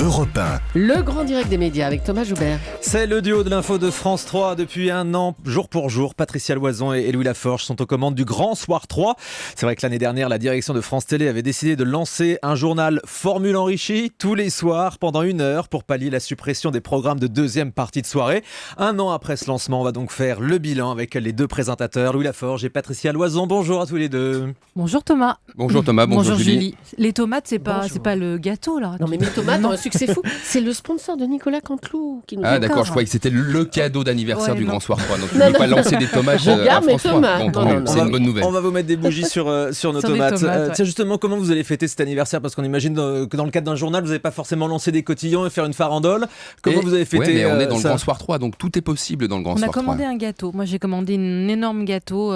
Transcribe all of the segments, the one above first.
Europe 1. Le grand direct des médias avec Thomas Joubert. C'est le duo de l'info de France 3 depuis un an, jour pour jour. Patricia Loison et Louis Laforge sont aux commandes du Grand Soir 3. C'est vrai que l'année dernière, la direction de France Télé avait décidé de lancer un journal Formule enrichi tous les soirs pendant 1 heure pour pallier la suppression des programmes de deuxième partie de soirée. Un an après ce lancement, on va donc faire le bilan avec les deux présentateurs, Louis Laforge et Patricia Loison. Bonjour à tous les deux. Bonjour Thomas. Bonjour Thomas, bonjour Julie. Les tomates, c'est pas le gâteau là. Non mais les tomates ont un succès fou. C'est le sponsor de Nicolas Canteloup qui nous Ah d'accord, je croyais que c'était le cadeau d'anniversaire du Grand Soir 3. Donc tu ne Non, peux pas lancer des tomates Je garde à mes France 3. tomates. Bon, tant Non, mieux, non, c'est une bonne nouvelle. On va vous mettre des bougies sur nos Sur tomates. des tomates, ouais. Tiens, justement, comment vous allez fêter cet anniversaire? Parce qu'on imagine que dans le cadre d'un journal, vous n'avez pas forcément lancé des cotillons et faire une farandole. Comment vous avez fêté Ouais, mais on est dans le ça Grand Soir 3, donc tout est possible dans le Grand On Soir a 3. commandé un gâteau. Moi, j'ai commandé un énorme gâteau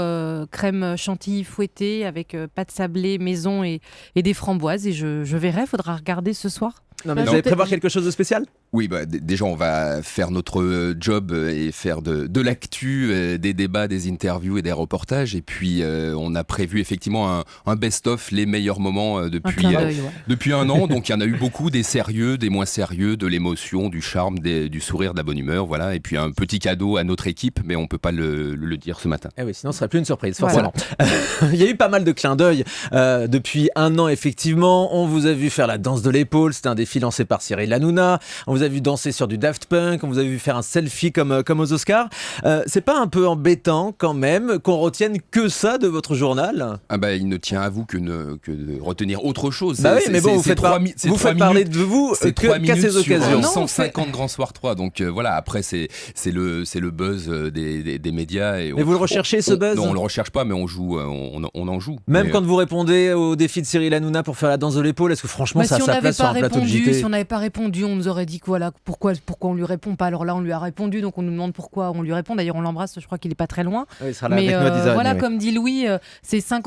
crème chantilly fouettée avec pâte sablée maison et des framboises. Et je verrai, faudra regarder ce soir. Non, mais vous allez prévoir quelque chose de spécial? Oui, déjà on va faire notre job et faire de l'actu, des débats, des interviews et des reportages. Et puis on a prévu effectivement un best-of, les meilleurs moments depuis un an. Donc il y en a eu beaucoup, des sérieux, des moins sérieux, de l'émotion, du charme, du sourire, de la bonne humeur. Voilà. Et puis un petit cadeau à notre équipe, mais on ne peut pas le dire ce matin. Eh oui, sinon ce serait plus une surprise, forcément. Voilà. Il y a eu pas mal de clins d'œil depuis un an, effectivement. On vous a vu faire la danse de l'épaule, c'était un défi lancé par Cyril Hanouna. On vous a vu danser sur du Daft Punk, on vous a vu faire un selfie comme aux Oscars. C'est pas un peu embêtant quand même qu'on retienne que ça de votre journal? Ah bah, il ne tient à vous que de retenir autre chose. Bah oui, mais bon, vous faites parler de vous qu'à ces occasions. 150 Grand Soir 3, donc voilà, après c'est le buzz des médias. Mais vous le recherchez ce buzz? Non, on le recherche pas, mais on joue, on en joue. Même quand vous répondez au défi de Cyril Hanouna pour faire la danse de l'épaule, est-ce que franchement ça a sa place sur un plateau de JT? Si on n'avait pas répondu, on nous aurait dit que voilà, pourquoi on lui répond pas. Alors là, on lui a répondu, donc on nous demande pourquoi on lui répond. D'ailleurs, on l'embrasse, je crois qu'il est pas très loin. Oui, il sera là mais avec nous à 10h30, voilà, oui. comme dit Louis, c'est 1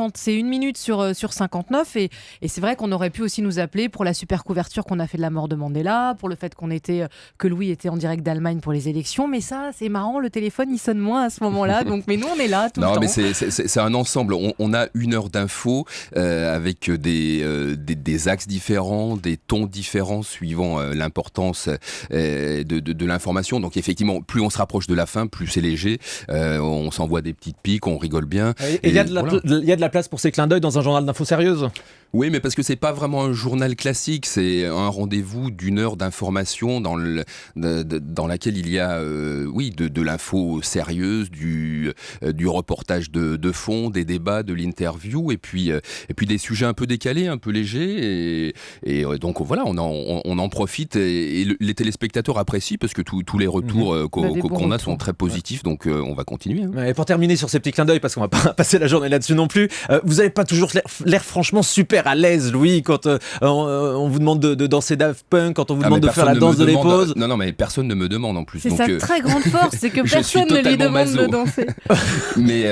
minute sur 59 et c'est vrai qu'on aurait pu aussi nous appeler pour la super couverture qu'on a fait de la mort de Mandela, pour le fait que Louis était en direct d'Allemagne pour les élections. Mais ça, c'est marrant, le téléphone il sonne moins à ce moment-là. Donc, mais nous, on est là tout le temps. Non, mais c'est un ensemble. On a 1 heure d'infos avec des axes différents, des tons différents suivant l'importance de l'information. Donc effectivement, plus on se rapproche de la fin, plus c'est léger. On s'envoie des petites piques, on rigole bien. Et il y a de la place pour ces clins d'œil dans un journal d'info sérieuse? Oui, mais parce que c'est pas vraiment un journal classique, c'est un rendez-vous d'1 heure d'information dans laquelle il y a de l'info sérieuse, du reportage de fond, des débats, de l'interview, et puis des sujets un peu décalés, un peu légers, et donc voilà, on en profite, et les téléspectateurs apprécient parce que tous les retours qu'on a sont très positifs, donc on va continuer. Hein. Et pour terminer sur ces petits clins d'œil, parce qu'on va pas passer la journée là-dessus non plus, vous n'avez pas toujours l'air franchement super à l'aise, Louis, quand on vous demande de danser Daft Punk, quand on vous demande de faire la danse de l'épaule. Non, mais personne ne me demande en plus. C'est sa très grande force, c'est que personne ne lui demande de danser. Mais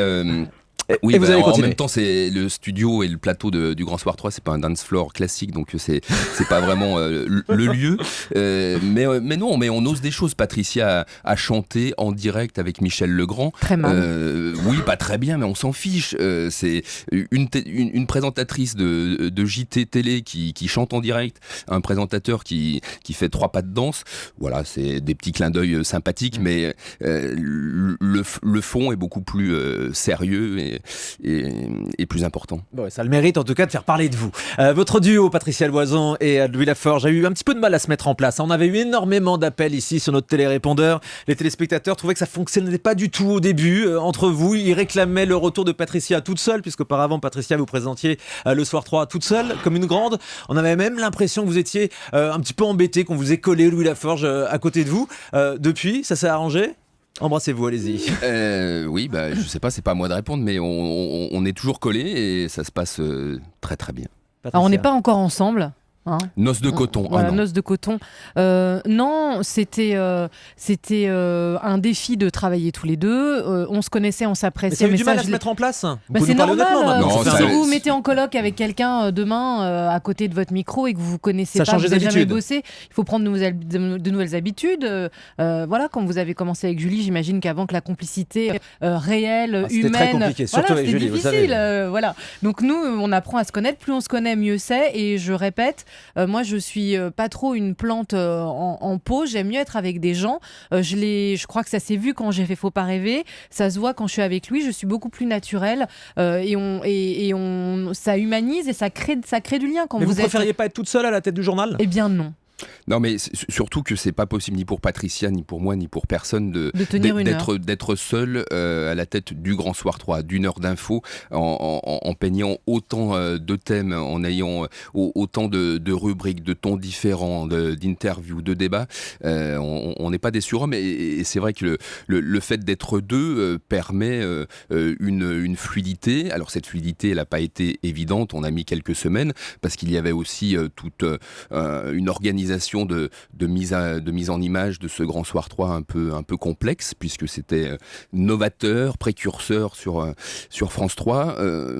oui, vous allez continuer. En même temps, c'est le studio et le plateau du Grand Soir 3, c'est pas un dance floor classique, donc c'est pas vraiment le lieu. Mais non, mais on ose des choses. Patricia a chanté en direct avec Michel Legrand. Très mal. Oui, pas très bien, mais on s'en fiche. C'est une présentatrice de JT télé qui chante en direct, un présentateur qui fait 3 pas de danse. Voilà, c'est des petits clins d'œil sympathiques, mais le fond est beaucoup plus sérieux et plus important. Bon, ça le mérite en tout cas de faire parler de vous. Votre duo, Patricia Loison et Louis Laforge, a eu un petit peu de mal à se mettre en place. On avait eu énormément d'appels ici sur notre télérépondeur. Les téléspectateurs trouvaient que ça fonctionnait pas du tout au début. Entre vous, ils réclamaient le retour de Patricia toute seule, puisqu'auparavant, Patricia, vous présentiez le Soir 3 toute seule, comme une grande. On avait même l'impression que vous étiez un petit peu embêté, qu'on vous ait collé Louis Laforge à côté de vous. Depuis, ça s'est arrangé ? Embrassez-vous, allez-y. Oui, je sais pas, c'est pas à moi de répondre, mais on est toujours collés et ça se passe très très bien. Patricia. Alors on n'est pas encore ensemble. Noce de coton. Voilà, noce de coton. Non, c'était un défi de travailler tous les deux. On se connaissait, on s'appréciait. Mais ça a eu du mal à se mettre en place. C'est normal. Si vous vous c'est... mettez en coloc avec quelqu'un demain à côté de votre micro et que vous connaissez ça pas, vous change n'avez les jamais habitudes. bossé, il faut prendre de nouvelles habitudes. Voilà, quand vous avez commencé avec Julie, j'imagine qu'avant que la complicité réelle, c'était humaine, très compliqué, surtout avec c'était Julie, vous difficile. savez. Voilà. Donc nous, on apprend à se connaître. Plus on se connaît, mieux c'est. Et je répète, Moi, je suis pas trop une plante en pot. J'aime mieux être avec des gens. Je crois que ça s'est vu quand j'ai fait Faut pas rêver. Ça se voit quand je suis avec lui. Je suis beaucoup plus naturelle ça humanise et ça crée du lien quand Mais vous êtes. préfériez pas être toute seule à la tête du journal ? Eh bien non. Non, mais surtout que c'est pas possible ni pour Patricia, ni pour moi, ni pour personne de tenir une heure. d'être seul à la tête du Grand Soir 3, d'une heure d'info, en peignant autant de thèmes, en ayant autant de rubriques, de tons différents, d'interviews, de débats. On n'est pas des surhommes et c'est vrai que le fait d'être deux permet une fluidité. Alors cette fluidité, elle n'a pas été évidente. On a mis quelques semaines parce qu'il y avait aussi toute une organisation de mise en image de ce Grand Soir 3 un peu complexe, puisque c'était novateur, précurseur sur France 3.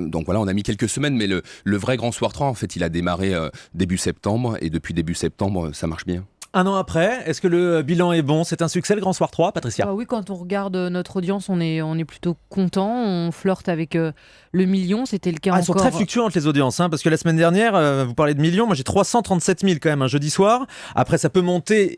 Donc voilà, on a mis quelques semaines, mais le vrai Grand Soir 3, en fait, il a démarré début septembre, et depuis début septembre, ça marche bien. Un an après, est-ce que le bilan est bon ? C'est un succès, le Grand Soir 3, Patricia ? Oui, quand on regarde notre audience, on est plutôt content. On flirte avec le million. C'était le cas Elles sont encore. très fluctuantes les audiences, parce que la semaine dernière, vous parlez de millions, moi j'ai 337 000 quand même un jeudi soir. Après ça peut monter.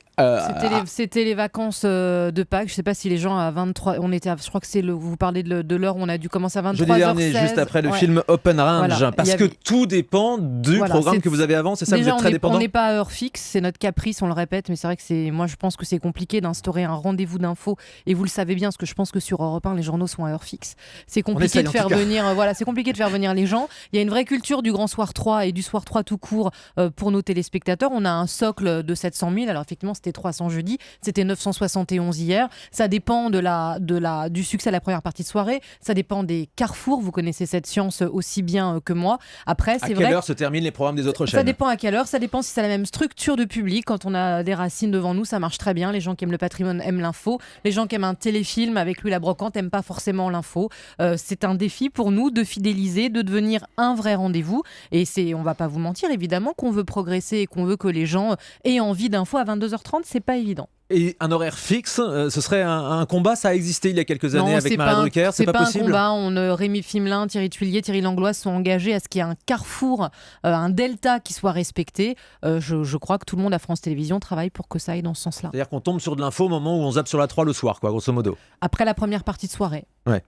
C'était les vacances de Pâques. Je sais pas si les gens à 23. Je crois que vous parlez de l'heure où on a dû commencer à 23h16. Jeudi dernier, juste après le film Open Range, Voilà. parce que tout dépend du programme que vous avez avant, c'est ça, déjà, vous êtes très dépendant. On n'est pas à heure fixe, c'est notre caprice, on le répète, mais c'est vrai que moi je pense que c'est compliqué d'instaurer un rendez-vous d'infos, et vous le savez bien, parce que je pense que sur Europe 1, les journaux sont à heure fixe. C'est compliqué de faire venir, c'est compliqué de faire venir les gens. Il y a une vraie culture du Grand Soir 3 et du Soir 3 tout court pour nos téléspectateurs. On a un socle de 700 000, alors effectivement c'était 300 jeudi, c'était 971 hier. Ça dépend du succès à la première partie de soirée, ça dépend des carrefours, vous connaissez cette science aussi bien que moi. Après, c'est vrai. À quelle heure se terminent les programmes des autres chaînes ? Ça dépend à quelle heure, ça dépend si c'est la même structure de public. Quand on a des Racines devant nous, ça marche très bien. Les gens qui aiment le patrimoine aiment l'info. Les gens qui aiment un téléfilm avec Louis la Brocante n'aiment pas forcément l'info. C'est un défi pour nous de fidéliser, de devenir un vrai rendez-vous. Et on va pas vous mentir, évidemment, qu'on veut progresser et qu'on veut que les gens aient envie d'infos à 22h30, c'est pas évident. Et un horaire fixe, ce serait un combat, ça a existé il y a quelques années avec Marie Drucker, c'est pas possible. C'est pas un combat, Rémi Fimelin, Thierry Tuillier, Thierry Langlois sont engagés à ce qu'il y ait un carrefour, un delta qui soit respecté. Je crois que tout le monde à France Télévisions travaille pour que ça aille dans ce sens-là. C'est-à-dire qu'on tombe sur de l'info au moment où on zappe sur la 3 le soir, quoi, grosso modo. Après la première partie de soirée. Ouais.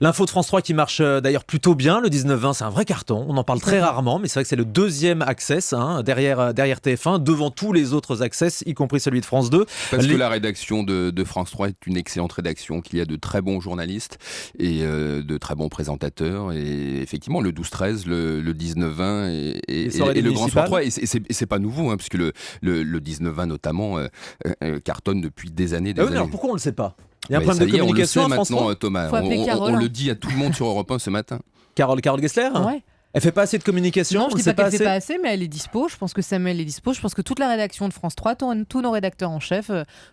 L'info de France 3 qui marche d'ailleurs plutôt bien, le 19-20, c'est un vrai carton. On en parle très rarement, mais c'est vrai que c'est le deuxième Access, derrière TF1, devant tous les autres Access, y compris celui de France 2. Parce que la rédaction de France 3 est une excellente rédaction, qu'il y a de très bons journalistes et de très bons présentateurs. Et effectivement, le 12-13, le 19-20 et le Grand Soir 3. Et c'est pas nouveau, puisque le 19-20 notamment cartonne depuis des années. Alors pourquoi on ne le sait pas ? Il y a un problème de communication on le à sait France 3 maintenant, Thomas. On le dit à tout le monde sur Europe 1 ce matin. Carole Gessler ? Ouais. Elle fait pas assez de communication. Non, je dis pas qu'elle fait pas assez, mais elle est dispo. Je pense que Samuel est dispo. Je pense que toute la rédaction de France 3, tous nos rédacteurs en chef,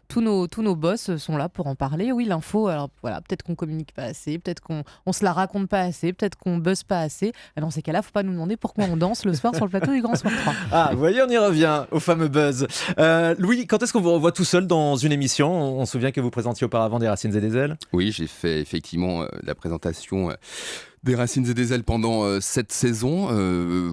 tous nos boss sont là pour en parler. Oui, l'info, alors voilà, peut-être qu'on communique pas assez, peut-être qu'on se la raconte pas assez, peut-être qu'on buzz pas assez. Et dans ces cas-là, faut pas nous demander pourquoi on danse le soir sur le plateau du Grand Soir 3. Ah, vous voyez, on y revient au fameux buzz. Louis, quand est-ce qu'on vous revoit tout seul dans une émission ? On se souvient que vous présentiez auparavant Des Racines et des Ailes. Oui, j'ai fait effectivement la présentation des Racines et des Ailes pendant 7 saisons.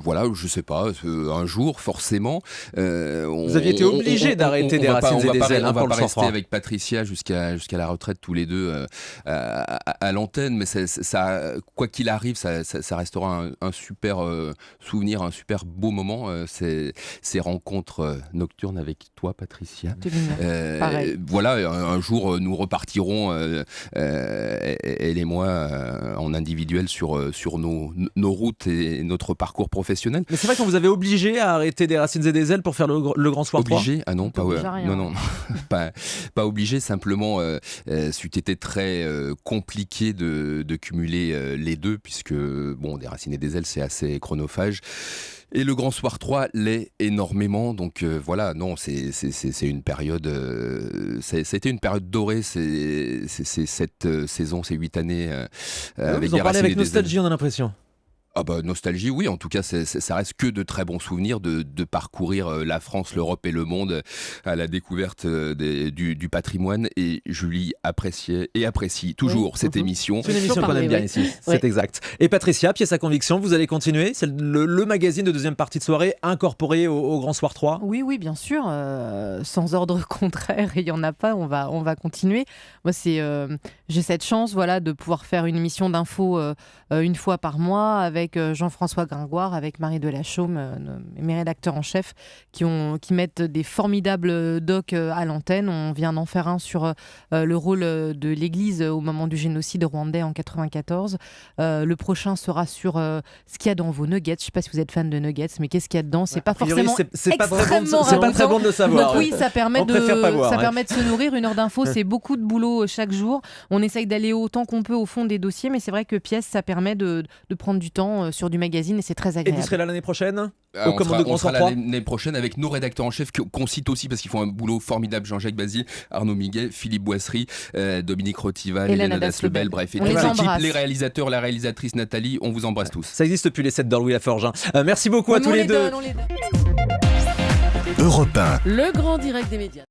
Voilà, je sais pas, un jour, forcément. Vous aviez été obligé d'arrêter Des Racines et des Ailes. On va pas rester avec Patricia jusqu'à la retraite tous les deux à l'antenne, mais ça, quoi qu'il arrive, ça restera un super souvenir, un super beau moment, ces rencontres nocturnes avec toi, Patricia. Voilà, un jour, nous repartirons, elle et moi, en individuel sur nos routes et notre parcours professionnel. Mais c'est vrai qu'on vous avait obligé à arrêter Des Racines et des Ailes pour faire le Grand Soir 3. Obligé ? Ah non, non, pas obligé, simplement c'eût été très compliqué de cumuler les deux, puisque Des Racines et des Ailes, c'est assez chronophage. Et le Grand Soir 3 l'est énormément, donc voilà, non, c'est une période, c'était une période dorée, c'est cette saison, ces 8 années avec vous en Des parlez Racines avec et des nostalgie, Ailes. on a l'impression. Ah bah nostalgie, oui. En tout cas, ça reste que de très bons souvenirs de parcourir la France, l'Europe et le monde à la découverte du patrimoine. Et Julie appréciait et apprécie toujours cette émission. C'est une émission qu'on parler, aime bien oui. ici, c'est exact. Et Patricia, pièce à conviction, vous allez continuer. C'est le magazine de deuxième partie de soirée incorporé au Grand Soir 3. Oui, bien sûr, sans ordre contraire, il n'y en a pas, on va continuer. Moi, j'ai cette chance de pouvoir faire une émission d'info une fois par mois avec Jean-François Gringoire, avec Marie Delachaume, mes rédacteurs en chef, qui mettent des formidables docs à l'antenne. On vient d'en faire un sur le rôle de l'Église au moment du génocide rwandais en 94. Le prochain sera sur ce qu'il y a dans vos nuggets. Je ne sais pas si vous êtes fan de nuggets, mais qu'est-ce qu'il y a dedans ? C'est pas forcément c'est pas très bon extrêmement c'est pas très bon de le savoir. Donc oui, ça permet On préfère pas voir, permet de se nourrir. Une heure d'info, c'est beaucoup de boulot chaque jour. On essaye d'aller autant qu'on peut au fond des dossiers, mais c'est vrai que pièce, ça permet de prendre du temps sur du magazine et c'est très Et agréable. vous serez là l'année prochaine On au commande de Grand sera Soir 3 l'année prochaine avec nos rédacteurs en chef qu'on cite aussi parce qu'ils font un boulot formidable. Jean-Jacques Bazille, Arnaud Miguet, Philippe Boisserie, Dominique Rotival, Hélène Hélène Adas-Lebel, bref, et On toute les l'équipe, embrasse. les réalisateurs, la réalisatrice Nathalie, on vous embrasse tous. Ça existe depuis les 7 de Louis Laforge. Merci beaucoup à tous les deux. On les donne. Europe 1. Le grand direct des médias.